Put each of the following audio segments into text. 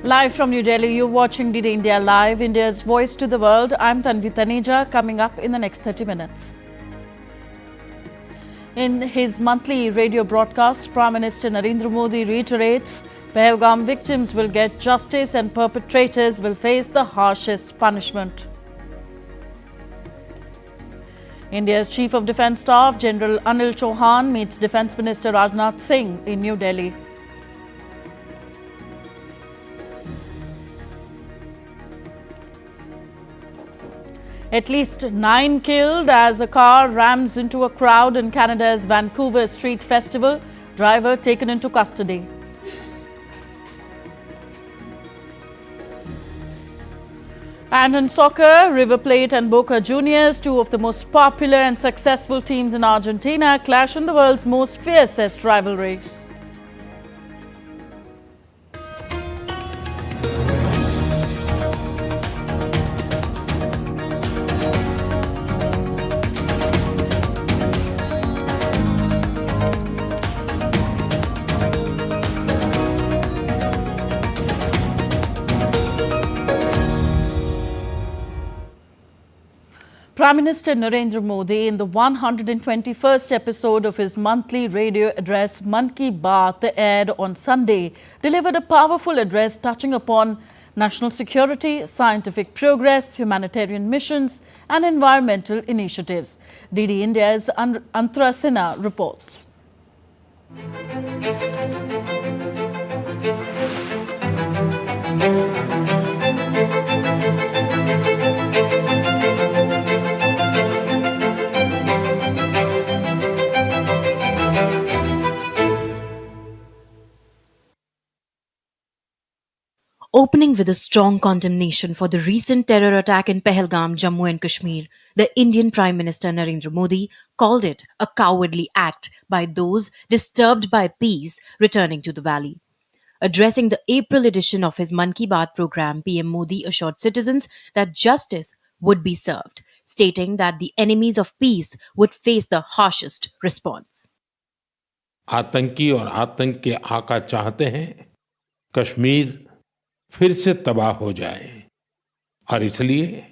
Live from New Delhi, you're watching DD India Live, India's voice to the world. I'm Tanvi Taneja, coming up in the next 30 minutes. In his monthly radio broadcast, Prime Minister Narendra Modi reiterates Pahalgam victims will get justice and perpetrators will face the harshest punishment. India's Chief of Defence Staff, General Anil Chauhan, meets Defence Minister Rajnath Singh in New Delhi. At least 9 killed as a car rams into a crowd in Canada's Vancouver Street Festival. Driver taken into custody. And in soccer, River Plate and Boca Juniors, two of the most popular and successful teams in Argentina, clash in the world's most fiercest rivalry. Prime Minister Narendra Modi, in the 121st episode of his monthly radio address, Mann Ki Baat, aired on Sunday, delivered a powerful address touching upon national security, scientific progress, humanitarian missions and environmental initiatives. DD India's Antara Sinha reports. Opening with a strong condemnation for the recent terror attack in Pahalgam, Jammu and Kashmir, the Indian Prime Minister Narendra Modi called it a cowardly act by those disturbed by peace returning to the valley. Addressing the April edition of his Mann Ki Baat program, PM Modi assured citizens that justice would be served, stating that the enemies of peace would face the harshest response. आतंकी और आतंक के आका चाहते हैं कश्मीर फिर से तबाह हो जाए और इसलिए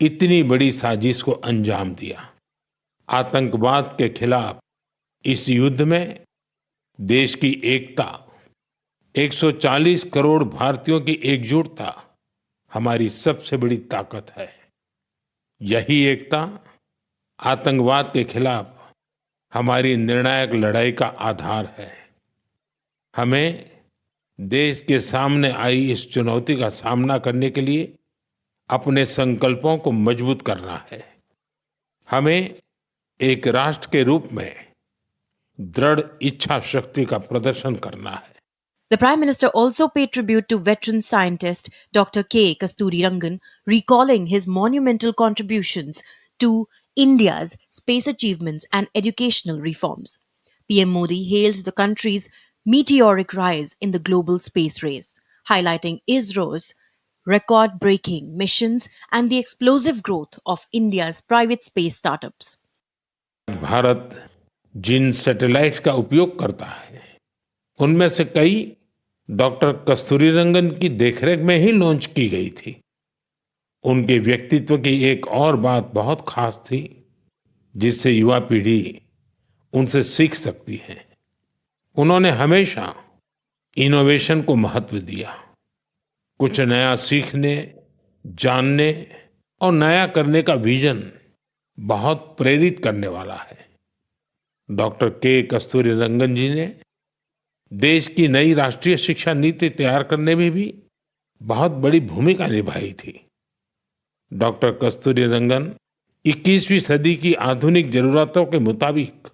इतनी बड़ी साजिश को अंजाम दिया। आतंकवाद के खिलाफ इस युद्ध में देश की एकता, 140 करोड़ भारतीयों की एकजुटता हमारी सबसे बड़ी ताकत है। यही एकता आतंकवाद के खिलाफ हमारी निर्णायक लड़ाई का आधार है। हमें देश के सामने आई इस चुनौती का सामना करने के लिए अपने संकल्पों को मजबूत करना है। हमें एक राष्ट्र के रूप में दृढ़ इच्छा शक्ति का प्रदर्शन करना है। The Prime Minister also paid tribute to veteran scientist Dr. K. Kasturirangan, recalling his monumental contributions to India's space achievements and educational reforms. PM Modi hailed the country's meteoric rise in the global space race, highlighting ISRO's record-breaking missions and the explosive growth of India's private space startups. Bharat जिन satellites का उपयोग करता है, उनमें से कई doctor Kasturirangan की देखरेख में ही लॉन्च की गई थी। उनके व्यक्तित्व की एक और बात बहुत खास थी, जिससे युवा पीढ़ी उनसे सीख सकती है। उन्होंने हमेशा इनोवेशन को महत्व दिया। कुछ नया सीखने, जानने और नया करने का विजन बहुत प्रेरित करने वाला है। डॉक्टर के कस्तूरीरंगन जी ने देश की नई राष्ट्रीय शिक्षा नीति तैयार करने में भी बहुत बड़ी भूमिका निभाई थी। डॉक्टर कस्तूरीरंगन 21वीं सदी की आधुनिक जरूरतों के मुताबिक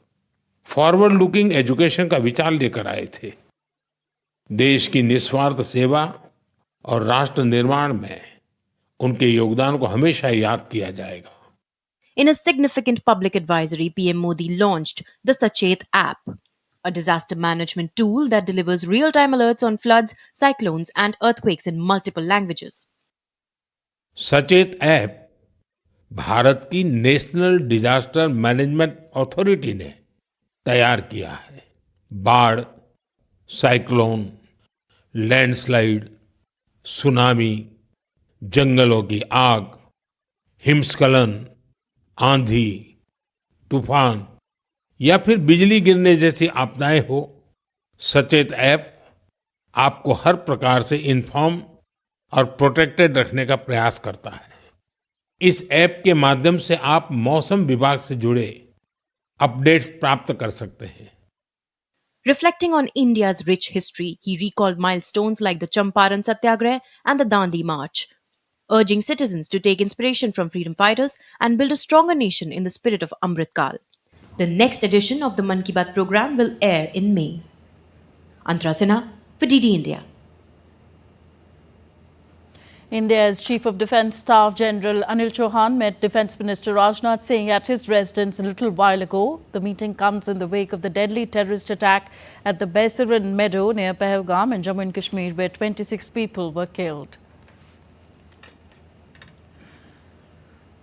फॉरवर्ड लुकिंग एजुकेशन का विचार लेकर आए थे। देश की निस्वार्थ सेवा और राष्ट्र निर्माण में उनके योगदान को हमेशा याद किया जाएगा। In a significant public advisory, PM Modi launched the Sachet app, a disaster management tool that delivers real-time alerts on floods, cyclones and earthquakes in multiple languages. सचेत ऐप भारत की नेशनल डिजास्टर मैनेजमेंट अथॉरिटी ने तैयार किया है। बाढ़, cyclone, landslide, tsunami, जंगलों की आग, हिमस्खलन, आंधी, तूफान या फिर बिजली गिरने जैसी आपदाएं हो, सचेत ऐप आपको हर प्रकार से इन्फॉर्म और प्रोटेक्टेड रखने का प्रयास करता है। इस ऐप के माध्यम से आप मौसम विभाग से जुड़े अपडेट्स प्राप्त कर सकते हैं। Reflecting on India's rich history, he recalled milestones like the Champaran Satyagrah and the Dandi March, urging citizens to take inspiration from freedom fighters and build a stronger nation in the spirit of Amrit Kal. The next edition of the Man Ki Baat program will air in May. Antara Sinha for DD India. India's Chief of Defence Staff General Anil Chauhan met Defence Minister Rajnath Singh at his residence a little while ago. The meeting comes in the wake of the deadly terrorist attack at the Baisiran Meadow near Pahalgam in Jammu and Kashmir, where 26 people were killed.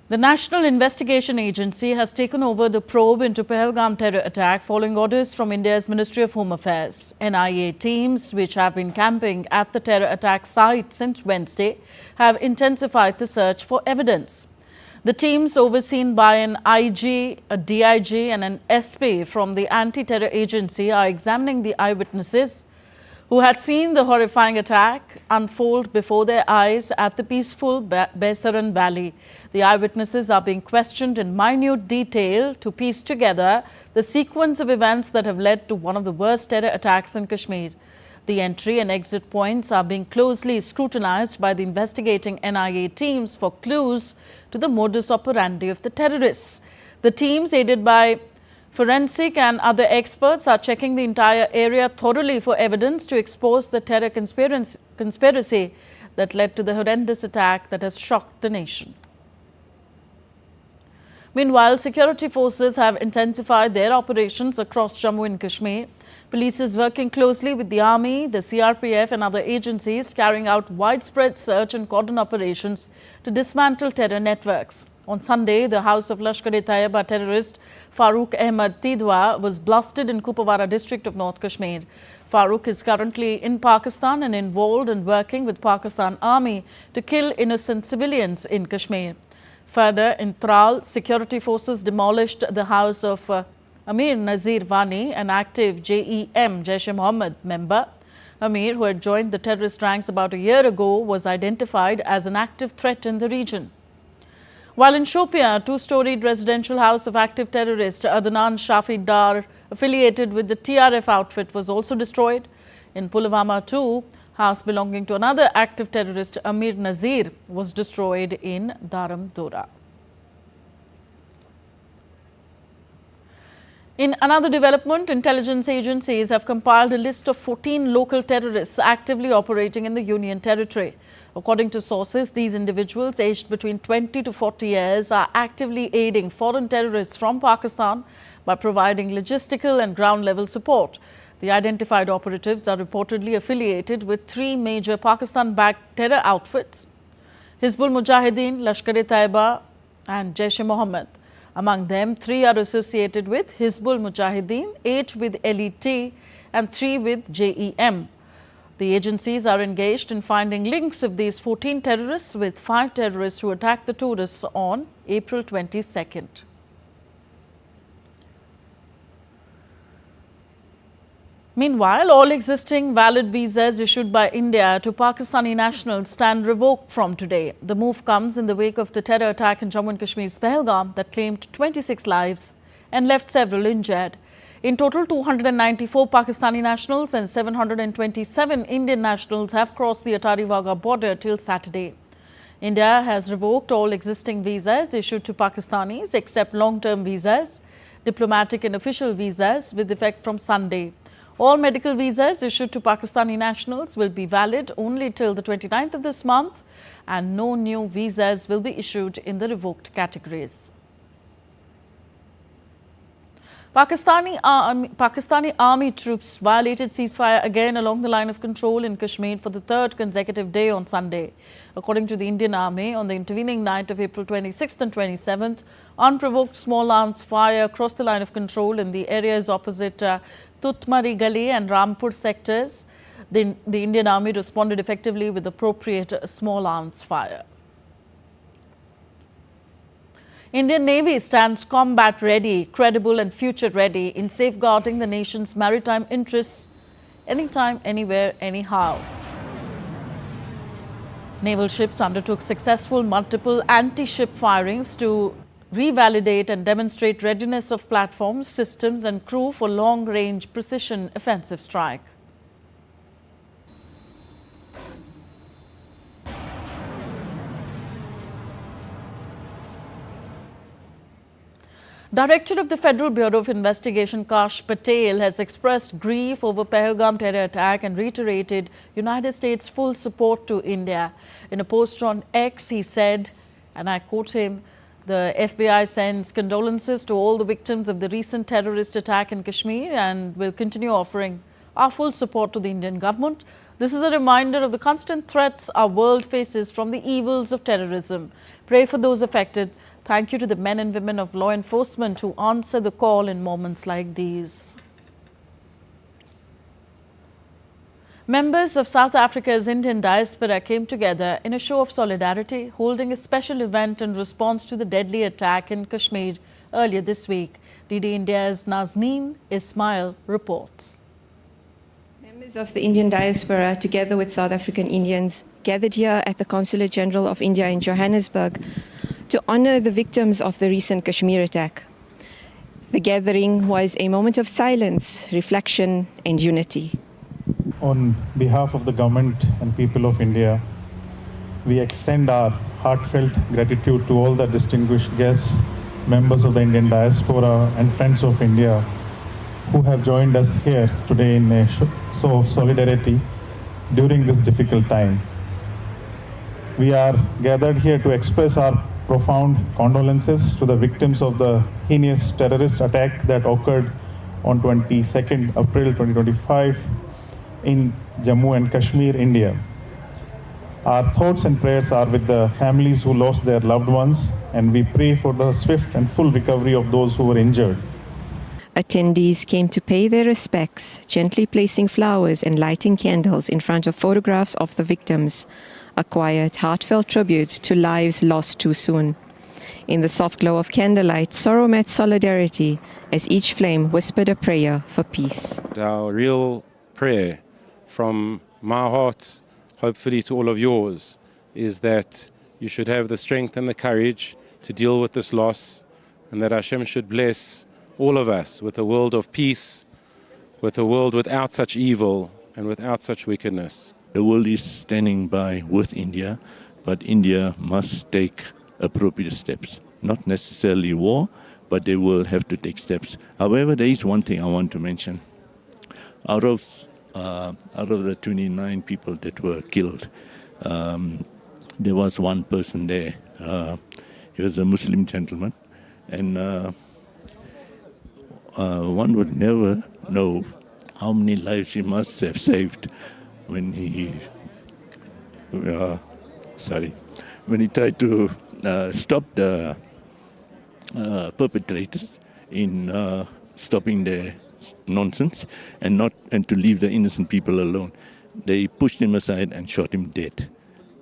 The National Investigation Agency has taken over the probe into Pahalgam terror attack following orders from India's Ministry of Home Affairs. NIA teams, which have been camping at the terror attack site since Wednesday, have intensified the search for evidence. The teams, overseen by an IG, a DIG and an SP from the anti-terror agency, are examining the eyewitnesses who had seen the horrifying attack unfold before their eyes at the peaceful Baisiran Valley. The eyewitnesses are being questioned in minute detail to piece together the sequence of events that have led to one of the worst terror attacks in Kashmir. The entry and exit points are being closely scrutinized by the investigating NIA teams for clues to the modus operandi of the terrorists. The teams, aided by forensic and other experts, are checking the entire area thoroughly for evidence to expose the terror conspiracy that led to the horrendous attack that has shocked the nation. Meanwhile, security forces have intensified their operations across Jammu and Kashmir. Police is working closely with the army, the CRPF and other agencies, carrying out widespread search and cordon operations to dismantle terror networks. On Sunday, the house of Lashkar-e-Taiba terrorist Farooq Ahmad Tidwa was blasted in Kupawara district of North Kashmir. Farooq is currently in Pakistan and involved in working with Pakistan Army to kill innocent civilians in Kashmir. Further, in Tral, security forces demolished the house of Amir Nazir Wani, an active JEM Jaish-e-Mohammed member. Amir, who had joined the terrorist ranks about a year ago, was identified as an active threat in the region. While in Shopia, a two-storied residential house of active terrorist Adnan Shafi Dar, affiliated with the TRF outfit, was also destroyed. In Pulwama too, house belonging to another active terrorist Amir Nazir was destroyed in Dharam Dora. In another development, intelligence agencies have compiled a list of 14 local terrorists actively operating in the Union Territory. According to sources, these individuals aged between 20 to 40 years are actively aiding foreign terrorists from Pakistan by providing logistical and ground-level support. The identified operatives are reportedly affiliated with three major Pakistan-backed terror outfits: Hizbul Mujahideen, Lashkar-e-Taiba and Jaish-e-Mohammed. Among them, 3 are associated with Hizbul Mujahideen, 8 with LET and 3 with JEM. The agencies are engaged in finding links of these 14 terrorists with 5 terrorists who attacked the tourists on April 22nd. Meanwhile, all existing valid visas issued by India to Pakistani nationals stand revoked from today. The move comes in the wake of the terror attack in Jammu and Kashmir's Pahalgam that claimed 26 lives and left several injured. In total, 294 Pakistani nationals and 727 Indian nationals have crossed the Atari-Wagah border till Saturday. India has revoked all existing visas issued to Pakistanis except long-term visas, diplomatic and official visas with effect from Sunday. All medical visas issued to Pakistani nationals will be valid only till the 29th of this month, and no new visas will be issued in the revoked categories. Pakistani army troops violated ceasefire again along the line of control in Kashmir for the third consecutive day on Sunday. According to the Indian Army, on the intervening night of April 26th and 27th, unprovoked small arms fire across the line of control in the areas opposite Tutmari Gali and Rampur sectors. The Indian Army responded effectively with appropriate small arms fire. Indian Navy stands combat ready, credible and future ready in safeguarding the nation's maritime interests anytime, anywhere, anyhow. Naval ships undertook successful multiple anti-ship firings to revalidate and demonstrate readiness of platforms, systems and crew for long-range precision offensive strike. Director of the Federal Bureau of Investigation Kash Patel has expressed grief over Pahalgam terror attack and reiterated United States' full support to India. In a post on X, he said, and I quote him, "The FBI sends condolences to all the victims of the recent terrorist attack in Kashmir and will continue offering our full support to the Indian government. This is a reminder of the constant threats our world faces from the evils of terrorism. Pray for those affected. Thank you to the men and women of law enforcement who answer the call in moments like these." Members of South Africa's Indian diaspora came together in a show of solidarity, holding a special event in response to the deadly attack in Kashmir earlier this week. DD India's Nazneen Ismail reports. Members of the Indian diaspora, together with South African Indians, gathered here at the Consulate General of India in Johannesburg to honor the victims of the recent Kashmir attack. The gathering was a moment of silence, reflection, and unity. On behalf of the government and people of India, we extend our heartfelt gratitude to all the distinguished guests, members of the Indian diaspora, and friends of India who have joined us here today in a show of solidarity during this difficult time. We are gathered here to express our profound condolences to the victims of the heinous terrorist attack that occurred on 22nd April 2025 in Jammu and Kashmir, India. Our thoughts and prayers are with the families who lost their loved ones, and we pray for the swift and full recovery of those who were injured. Attendees came to pay their respects, gently placing flowers and lighting candles in front of photographs of the victims, a quiet, heartfelt tribute to lives lost too soon. In the soft glow of candlelight, sorrow met solidarity as each flame whispered a prayer for peace. Our real prayer from my heart, hopefully to all of yours, is that you should have the strength and the courage to deal with this loss, and that Hashem should bless all of us with a world of peace, with a world without such evil and without such wickedness. The world is standing by with India, but India must take appropriate steps. Not necessarily war, but they will have to take steps. However, there is one thing I want to mention. Out of the 29 people that were killed, there was one person there. He was a Muslim gentleman, and one would never know how many lives he must have saved when he tried to stop the perpetrators in stopping their nonsense and to leave the innocent people alone. They pushed him aside and shot him dead.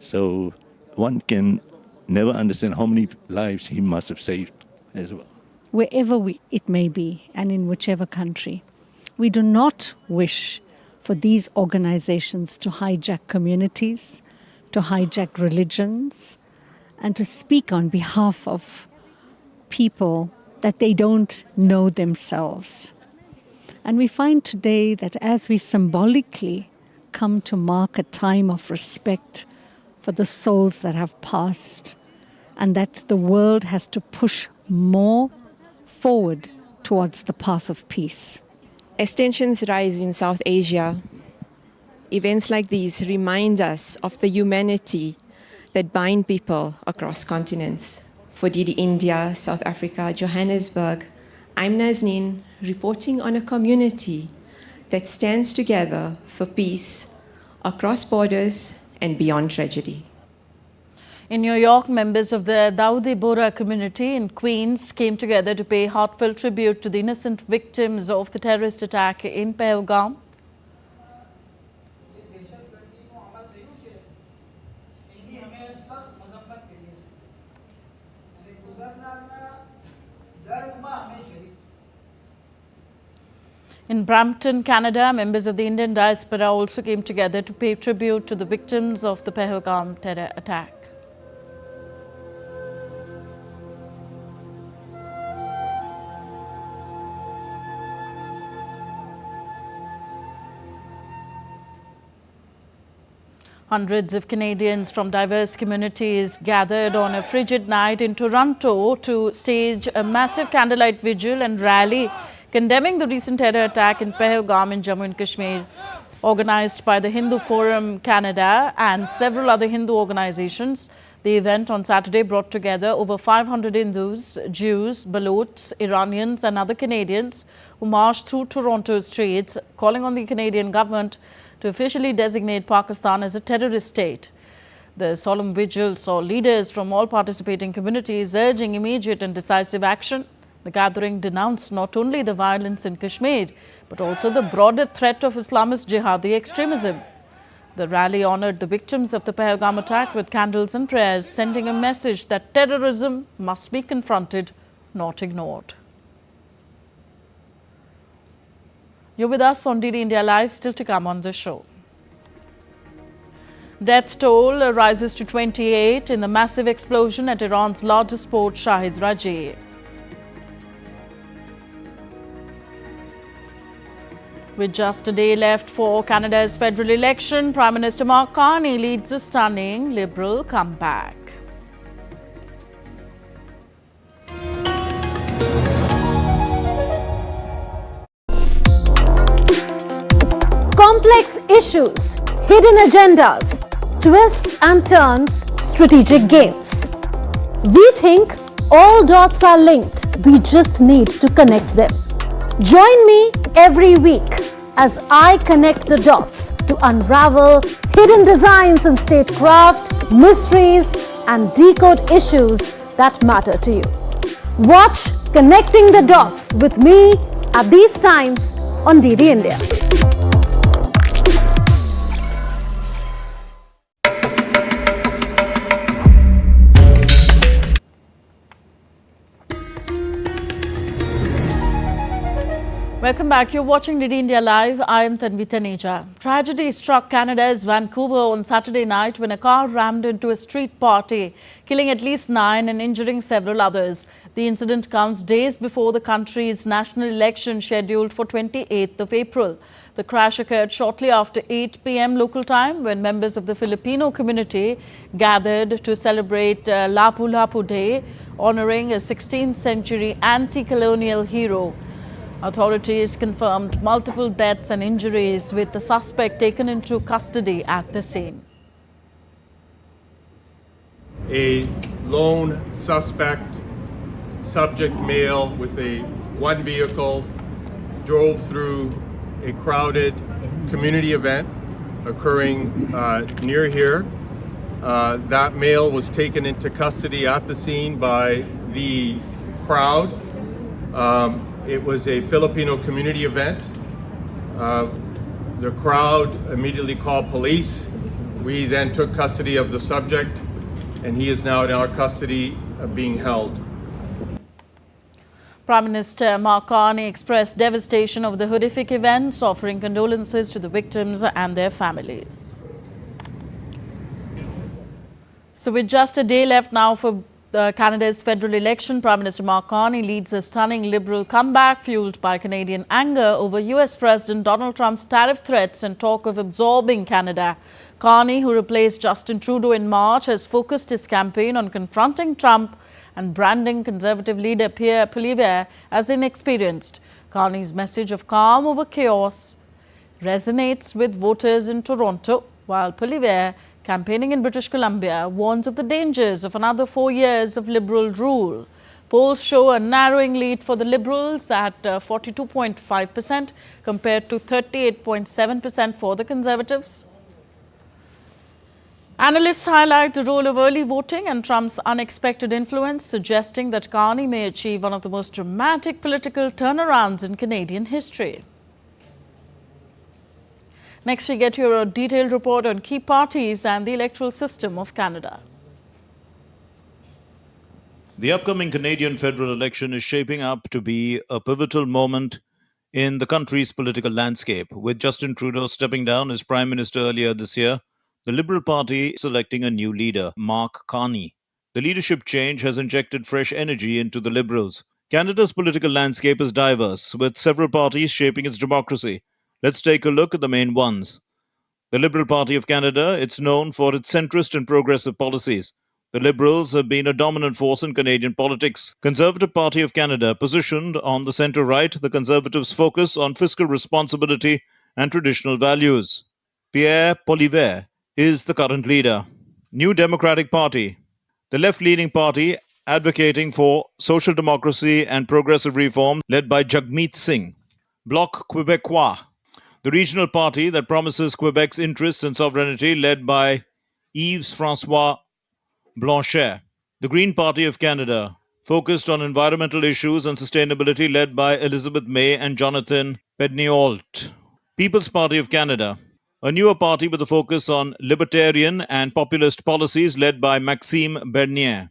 So one can never understand how many lives he must have saved as well. Wherever it may be and in whichever country, we do not wish for these organizations to hijack communities, to hijack religions, and to speak on behalf of people that they don't know themselves. And we find today that as we symbolically come to mark a time of respect for the souls that have passed, and that the world has to push more forward towards the path of peace. As tensions rise in South Asia, events like these remind us of the humanity that bind people across continents. For DD India, South Africa, Johannesburg, I'm Nazneen, reporting on a community that stands together for peace across borders and beyond tragedy. In New York, members of the Dawoodi Bohra community in Queens came together to pay heartfelt tribute to the innocent victims of the terrorist attack in Pahalgam. In Brampton, Canada, members of the Indian diaspora also came together to pay tribute to the victims of the Pahalgam terror attack. Hundreds of Canadians from diverse communities gathered on a frigid night in Toronto to stage a massive candlelight vigil and rally condemning the recent terror attack in Pahalgam in Jammu and Kashmir. Organized by the Hindu Forum Canada and several other Hindu organizations, the event on Saturday brought together over 500 Hindus, Jews, Balochs, Iranians and other Canadians who marched through Toronto's streets, calling on the Canadian government to officially designate Pakistan as a terrorist state. The solemn vigil saw leaders from all participating communities urging immediate and decisive action. The gathering denounced not only the violence in Kashmir, but also the broader threat of Islamist jihadi extremism. The rally honored the victims of the Pahalgam attack with candles and prayers, sending a message that terrorism must be confronted, not ignored. You're with us on DD India Live, still to come on the show. Death toll rises to 28 in the massive explosion at Iran's largest port, Shahid Raji. With just a day left for Canada's federal election, Prime Minister Mark Carney leads a stunning Liberal comeback. Complex issues, hidden agendas, twists and turns, strategic games. We think all dots are linked. We just need to connect them. Join me every week as I connect the dots to unravel hidden designs in statecraft, mysteries, and decode issues that matter to you. Watch Connecting the Dots with me at these times on DD India. Welcome back. You're watching DD India Live. I am Tanvi Taneja. Tragedy struck Canada's Vancouver on Saturday night when a car rammed into a street party, killing at least 9 and injuring several others. The incident comes days before the country's national election scheduled for 28th of April. The crash occurred shortly after 8 p.m. local time when members of the Filipino community gathered to celebrate Lapu-Lapu Day, honoring a 16th century anti-colonial hero. Authorities confirmed multiple deaths and injuries, with the suspect taken into custody at the scene. A lone suspect, subject male with one vehicle, drove through a crowded community event occurring near here. That male was taken into custody at the scene by the crowd. It was a Filipino community event. The crowd immediately called police. We then took custody of the subject, and he is now in our custody being held. Prime Minister Mark Carney expressed devastation over the horrific events, offering condolences to the victims and their families. So with just a day left now for Canada's federal election, Prime Minister Mark Carney leads a stunning Liberal comeback fueled by Canadian anger over US President Donald Trump's tariff threats and talk of absorbing Canada. Carney, who replaced Justin Trudeau in March, has focused his campaign on confronting Trump and branding Conservative leader Pierre Poilievre as inexperienced. Carney's message of calm over chaos resonates with voters in Toronto, while Poilievre, campaigning in British Columbia, warns of the dangers of another 4 years of Liberal rule. Polls show a narrowing lead for the Liberals at 42.5% compared to 38.7% for the Conservatives. Analysts highlight the role of early voting and Trump's unexpected influence, suggesting that Carney may achieve one of the most dramatic political turnarounds in Canadian history. Next, we get your detailed report on key parties and the electoral system of Canada. The upcoming Canadian federal election is shaping up to be a pivotal moment in the country's political landscape. With Justin Trudeau stepping down as Prime Minister earlier this year, the Liberal Party is selecting a new leader, Mark Carney. The leadership change has injected fresh energy into the Liberals. Canada's political landscape is diverse, with several parties shaping its democracy. Let's take a look at the main ones. The Liberal Party of Canada, it's known for its centrist and progressive policies. The Liberals have been a dominant force in Canadian politics. Conservative Party of Canada, positioned on the centre-right, the Conservatives focus on fiscal responsibility and traditional values. Pierre Poilievre is the current leader. New Democratic Party, the left-leaning party advocating for social democracy and progressive reform led by Jagmeet Singh. Bloc Québécois, the regional party that promises Quebec's interests and sovereignty led by Yves-François Blanchet. The Green Party of Canada, focused on environmental issues and sustainability led by Elizabeth May and Jonathan Pedniault. People's Party of Canada, a newer party with a focus on libertarian and populist policies led by Maxime Bernier.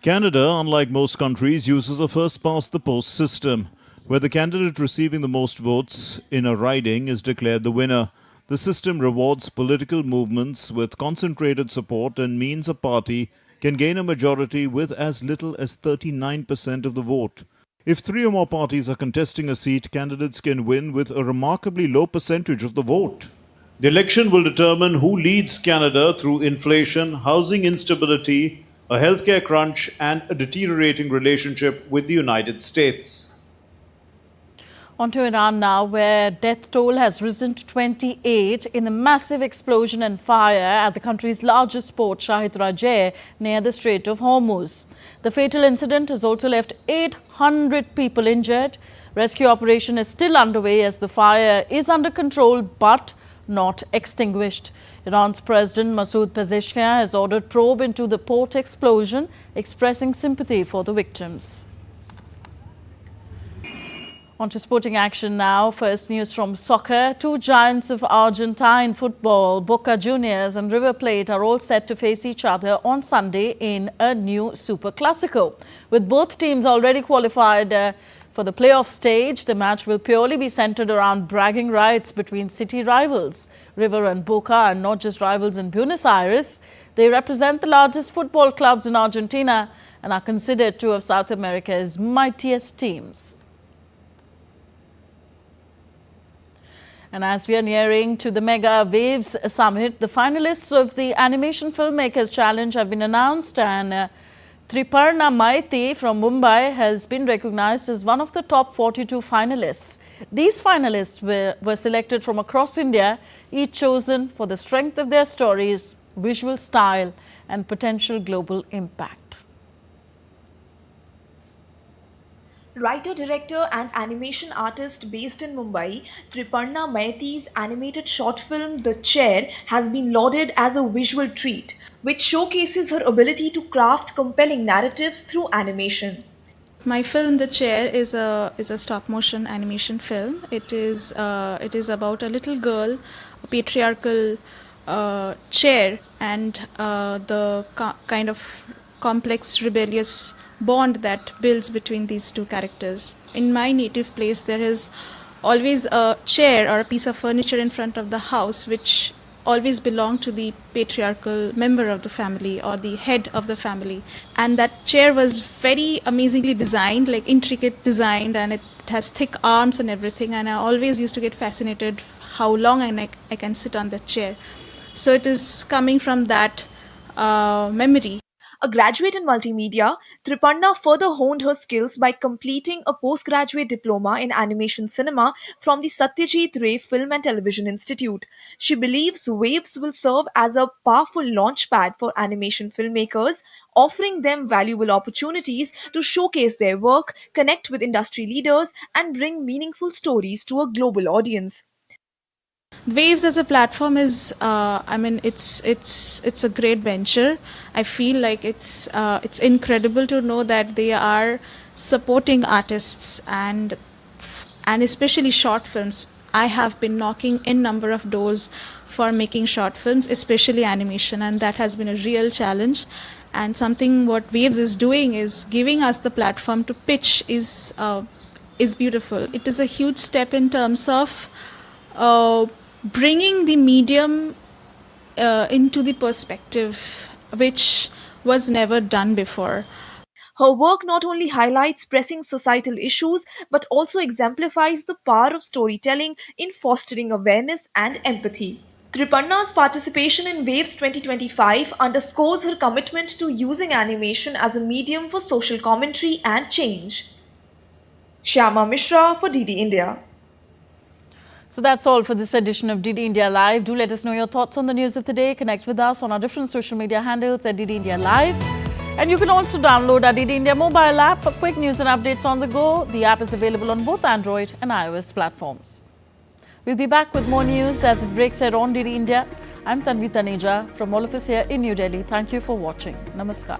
Canada, unlike most countries, uses a first-past-the-post system, where the candidate receiving the most votes in a riding is declared the winner. The system rewards political movements with concentrated support and means a party can gain a majority with as little as 39% of the vote. If three or more parties are contesting a seat, candidates can win with a remarkably low percentage of the vote. The election will determine who leads Canada through inflation, housing instability, a healthcare crunch, and a deteriorating relationship with the United States. On to Iran now, where death toll has risen to 28 in a massive explosion and fire at the country's largest port, Shahid Rajeh, near the Strait of Hormuz. The fatal incident has also left 800 people injured. Rescue operation is still underway as the fire is under control but not extinguished. Iran's President Masoud Pezeshkian has ordered probe into the port explosion, expressing sympathy for the victims. On to sporting action now. First news from soccer. Two giants of Argentine football, Boca Juniors and River Plate, are all set to face each other on Sunday in a new Super Clasico. With both teams already qualified for the playoff stage, the match will purely be centered around bragging rights between city rivals. River and Boca are not just rivals in Buenos Aires. They represent the largest football clubs in Argentina and are considered two of South America's mightiest teams. And as we are nearing to the Mega Waves Summit, the finalists of the Animation Filmmakers Challenge have been announced, and Triparna Maiti from Mumbai has been recognized as one of the top 42 finalists. These finalists were selected from across India, each chosen for the strength of their stories, visual style, and potential global impact. Writer-director and animation artist based in Mumbai, Triparna Maiti's animated short film The Chair has been lauded as a visual treat, which showcases her ability to craft compelling narratives through animation. My film The Chair is a stop-motion animation film. It is about a little girl, a patriarchal chair, and the kind of complex, rebellious bond that builds between these two characters. In my native place, there is always a chair or a piece of furniture in front of the house which always belonged to the patriarchal member of the family or the head of the family. And that chair was very amazingly designed, like intricate designed, and it has thick arms and everything. And I always used to get fascinated how long I can sit on that chair. So it is coming from that memory. A graduate in multimedia, Triparna further honed her skills by completing a postgraduate diploma in animation cinema from the Satyajit Ray Film and Television Institute. She believes Waves will serve as a powerful launchpad for animation filmmakers, offering them valuable opportunities to showcase their work, connect with industry leaders, and bring meaningful stories to a global audience. Waves as a platform is, it's a great venture. I feel like it's incredible to know that they are supporting artists and especially short films. I have been knocking in number of doors for making short films, especially animation, and that has been a real challenge. And something what Waves is doing is giving us the platform to pitch is beautiful. It is a huge step in terms of bringing the medium into the perspective, which was never done before. Her work not only highlights pressing societal issues but also exemplifies the power of storytelling in fostering awareness and empathy. Tripanna's participation in Waves 2025 underscores her commitment to using animation as a medium for social commentary and change. Shyama Mishra for DD India. So that's all for this edition of DD India Live. Do let us know your thoughts on the news of the day. Connect with us on our different social media handles at DD India Live. And you can also download our DD India mobile app for quick news and updates on the go. The app is available on both Android and iOS platforms. We'll be back with more news as it breaks here on DD India. I'm Tanvi Taneja from all of us here in New Delhi. Thank you for watching. Namaskar.